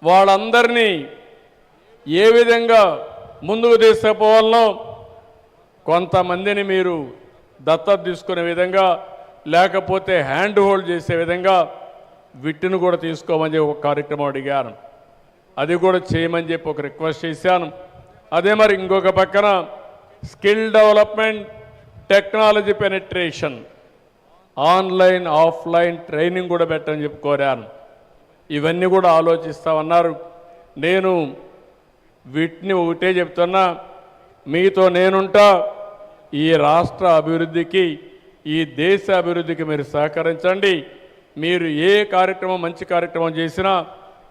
వాళ్ళందరినీ ఏ విధంగా ముందుకు తీసుకుపోవాలనో కొంతమందిని మీరు దత్తత తీసుకునే విధంగా లేకపోతే హ్యాండ్ హోల్డ్ చేసే విధంగా వీటిని కూడా తీసుకోమని చెప్పి ఒక కార్యక్రమం అడిగాను. అది కూడా చేయమని చెప్పి ఒక రిక్వెస్ట్ చేశాను. అదే మరి ఇంకొక పక్కన skill development, technology penetration, online offline training కూడా పెట్టని చెప్పి కోరాను. ఇవన్నీ కూడా ఆలోచిస్తామన్నారు. నేను వీటిని ఒకటే చెప్తున్నా, మీతో నేనుంటా. ఈ రాష్ట్ర అభివృద్ధికి, ఈ దేశ అభివృద్ధికి మీరు సహకరించండి. మీరు ఏ కార్యక్రమం మంచి కార్యక్రమం చేసినా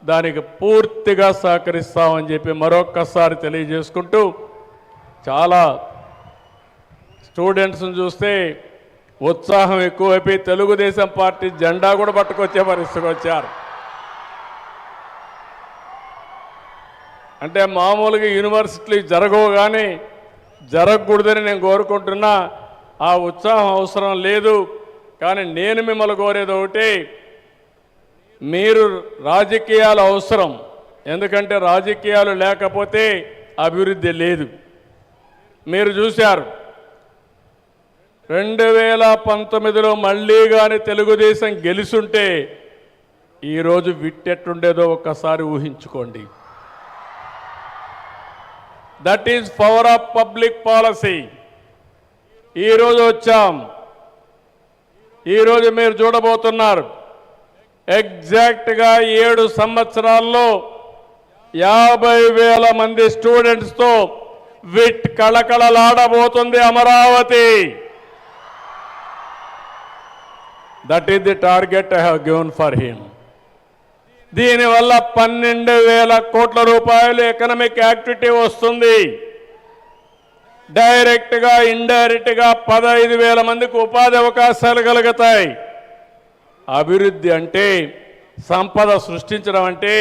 దానికి పూర్తిగా సహకరిస్తామని చెప్పి మరొక్కసారి తెలియజేసుకుంటూ, చాలా స్టూడెంట్స్ని చూస్తే ఉత్సాహం ఎక్కువైపోయి తెలుగుదేశం పార్టీ జెండా కూడా పట్టుకొచ్చే పరిస్థితికి వచ్చారు. అంటే మామూలుగా యూనివర్సిటీలు జరగవు కానీ జరగకూడదని నేను కోరుకుంటున్నా. ఆ ఉత్సాహం అవసరం లేదు. కానీ నేను మిమ్మల్ని కోరేది ఒకటి, మీరు రాజకీయాలు అవసరం. ఎందుకంటే రాజకీయాలు లేకపోతే అభివృద్ధి లేదు. మీరు చూశారు 2019లో మళ్ళీ కానీ తెలుగుదేశం గెలుసుంటే ఈరోజు విట్టెట్టుండేదో ఒక్కసారి ఊహించుకోండి. That is power of public policy. ఈరోజు వచ్చాం. ఈరోజు మీరు చూడబోతున్నారు ఎగ్జాక్ట్గా 7 సంవత్సరాల్లో 50,000 మంది స్టూడెంట్స్తో విట్ కళకళలాడబోతుంది Amaravati. That is the target I have given for him. దీనివల్ల 12,000 కోట్ల రూపాయలు ఎకనామిక్ యాక్టివిటీ వస్తుంది. డైరెక్ట్గా ఇండైరెక్ట్గా 15,000 మందికి ఉపాధి అవకాశాలు కలుగుతాయి. అభివృద్ధి అంటే, సంపద సృష్టించడం అంటే